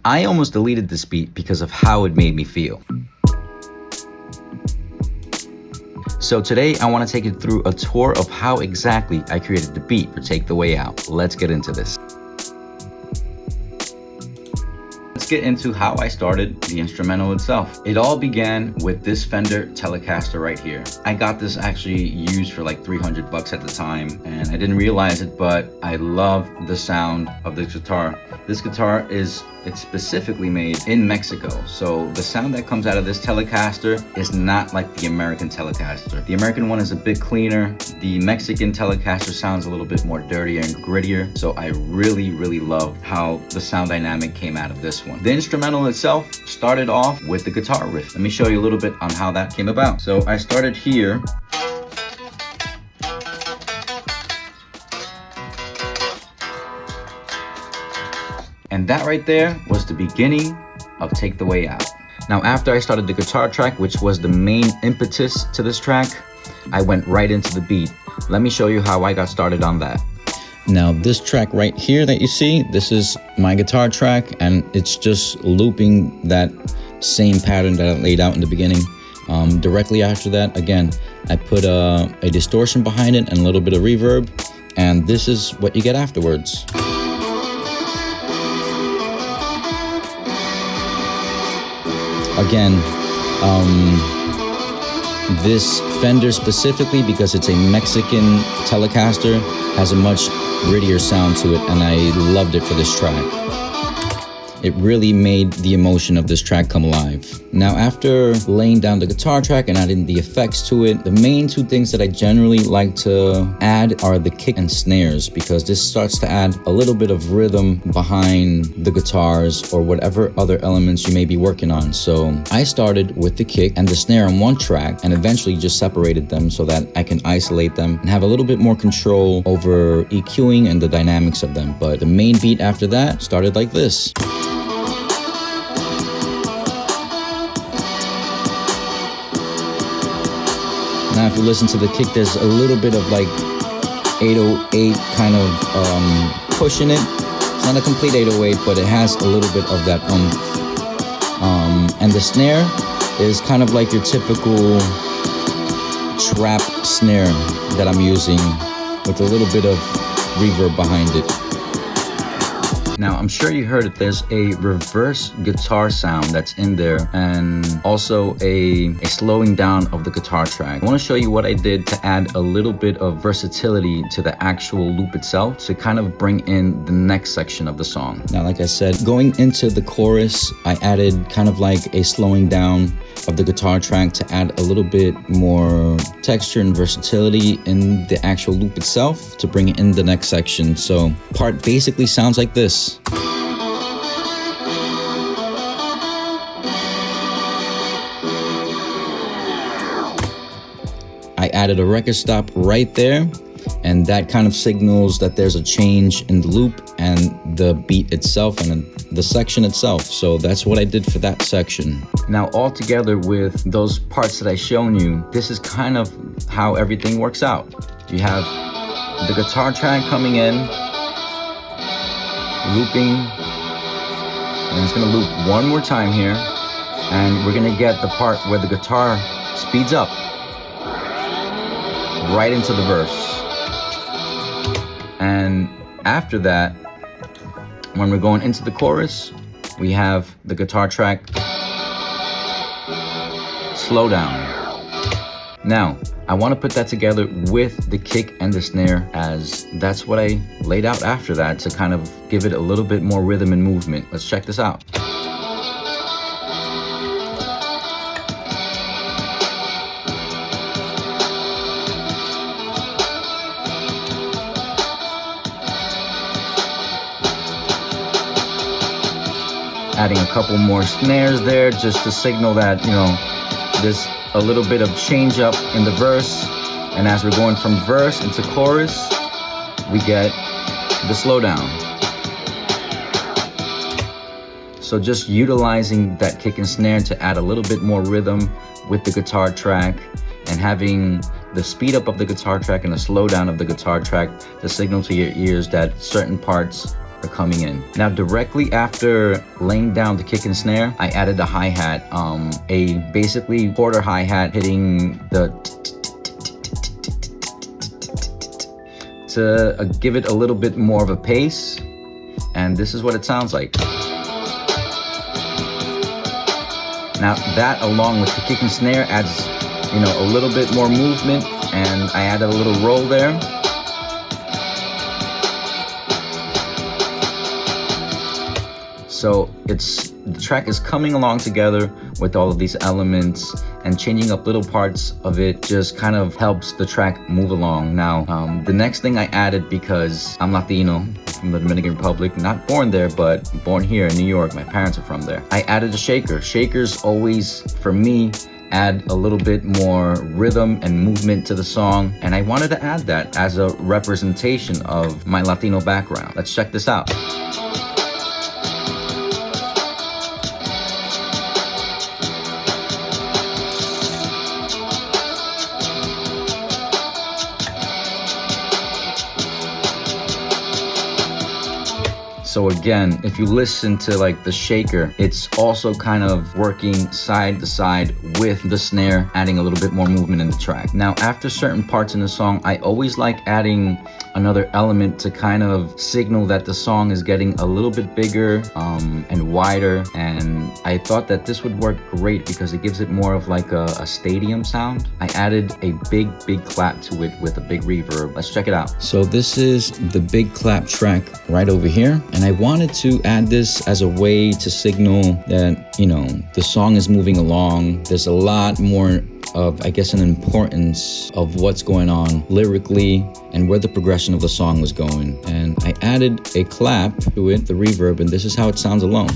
I almost deleted this beat because of how it made me feel. So today I want to take you through a tour of how exactly I created the beat for Take the Way Out. Let's get into this. Let's get into how I started the instrumental itself. It all began with this Fender Telecaster right here. I got this actually used for like 300 bucks at the time, and I didn't realize it, but I love the sound of this guitar. This guitar it's specifically made in Mexico. So the sound that comes out of this Telecaster is not like the American Telecaster. The American one is a bit cleaner. The Mexican Telecaster sounds a little bit more dirtier and grittier. So I really love how the sound dynamic came out of this one. The instrumental itself started off with the guitar riff. Let me show you a little bit on how that came about. So I started here. And that right there was the beginning of Take the Way Out. Now, after I started the guitar track, which was the main impetus to this track, I went right into the beat. Let me show you how I got started on that. Now, this track right here that you see, this is my guitar track, and it's just looping that same pattern that I laid out in the beginning. Directly after that, again, I put a distortion behind it and a little bit of reverb, and this is what you get afterwards. Again, this Fender specifically, because it's a Mexican Telecaster, has a much grittier sound to it, and I loved it for this track. It really made the emotion of this track come alive. Now, after laying down the guitar track and adding the effects to it, the main two things that I generally like to add are the kick and snares, because this starts to add a little bit of rhythm behind the guitars or whatever other elements you may be working on. So I started with the kick and the snare on one track and eventually just separated them so that I can isolate them and have a little bit more control over EQing and the dynamics of them. But the main beat after that started like this. Now, if you listen to the kick, there's a little bit of like 808 kind of push in it. It's not a complete 808, but it has a little bit of that and the snare is kind of like your typical trap snare that I'm using with a little bit of reverb behind it. Now, I'm sure you heard that there's a reverse guitar sound that's in there, and also a slowing down of the guitar track. I want to show you what I did to add a little bit of versatility to the actual loop itself to kind of bring in the next section of the song. Now, like I said, going into the chorus, I added kind of like a slowing down of the guitar track to add a little bit more texture and versatility in the actual loop itself to bring in the next section. So part basically sounds like this. I added a record stop right there, and that kind of signals that there's a change in the loop and the beat itself and the section itself. So that's what I did for that section. Now, all together with those parts that I shown you, this is kind of how everything works out. You have the guitar track coming in, looping, and it's gonna loop one more time here, and we're gonna get the part where the guitar speeds up right into the verse. And after that, when we're going into the chorus, we have the guitar track slow down. Now, I want to put that together with the kick and the snare, as that's what I laid out after that to kind of give it a little bit more rhythm and movement. Let's check this out. Adding a couple more snares there just to signal that, you know, there's a little bit of change up in the verse. And as we're going from verse into chorus, we get the slowdown. So just utilizing that kick and snare to add a little bit more rhythm with the guitar track, and having the speed up of the guitar track and the slowdown of the guitar track to signal to your ears that certain parts are coming in. Now, directly after laying down the kick and snare, I added a hi-hat, a basically quarter hi-hat hitting the to give it a little bit more of a pace, and this is what it sounds like. Now that, along with the kick and snare, adds, you know, a little bit more movement, and I added a little roll there. So the track is coming along together with all of these elements, and changing up little parts of it just kind of helps the track move along. Now, the next thing I added, because I'm Latino, from the Dominican Republic, not born there, but born here in New York. My parents are from there. I added a shaker. Shakers always, for me, add a little bit more rhythm and movement to the song, and I wanted to add that as a representation of my Latino background. Let's check this out. So again, if you listen to like the shaker, it's also kind of working side to side with the snare, adding a little bit more movement in the track. Now, after certain parts in the song, I always like adding another element to kind of signal that the song is getting a little bit bigger and wider. And I thought that this would work great because it gives it more of like a stadium sound. I added a big clap to it with a big reverb. Let's check it out. So this is the big clap track right over here. And I wanted to add this as a way to signal that, you know, the song is moving along. There's a lot more of, I guess, an importance of what's going on lyrically and where the progression of the song was going. And I added a clap to it, the reverb, and this is how it sounds alone.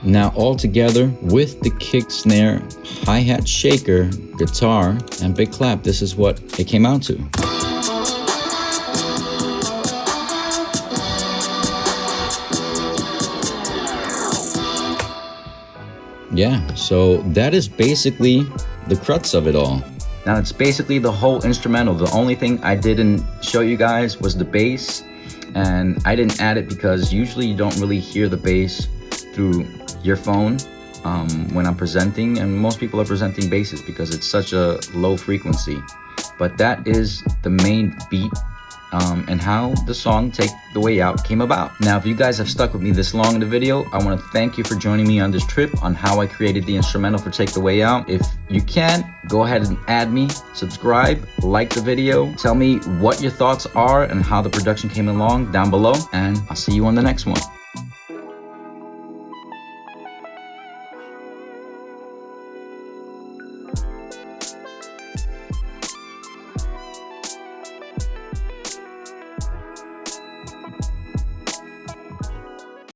Now all together with the kick, snare, hi-hat, shaker, guitar, and big clap, this is what it came out to. Yeah, so that is basically the crux of it all. Now it's basically the whole instrumental. The only thing I didn't show you guys was the bass, and I didn't add it because usually you don't really hear the bass through your phone when I'm presenting, and most people are presenting basses because it's such a low frequency. But that is the main beat and how the song Take the Way Out came about. Now, if you guys have stuck with me this long in the video, I want to thank you for joining me on this trip on how I created the instrumental for Take the Way Out. If you can, go ahead and add me, subscribe, like the video, tell me what your thoughts are and how the production came along down below, and I'll see you on the next one.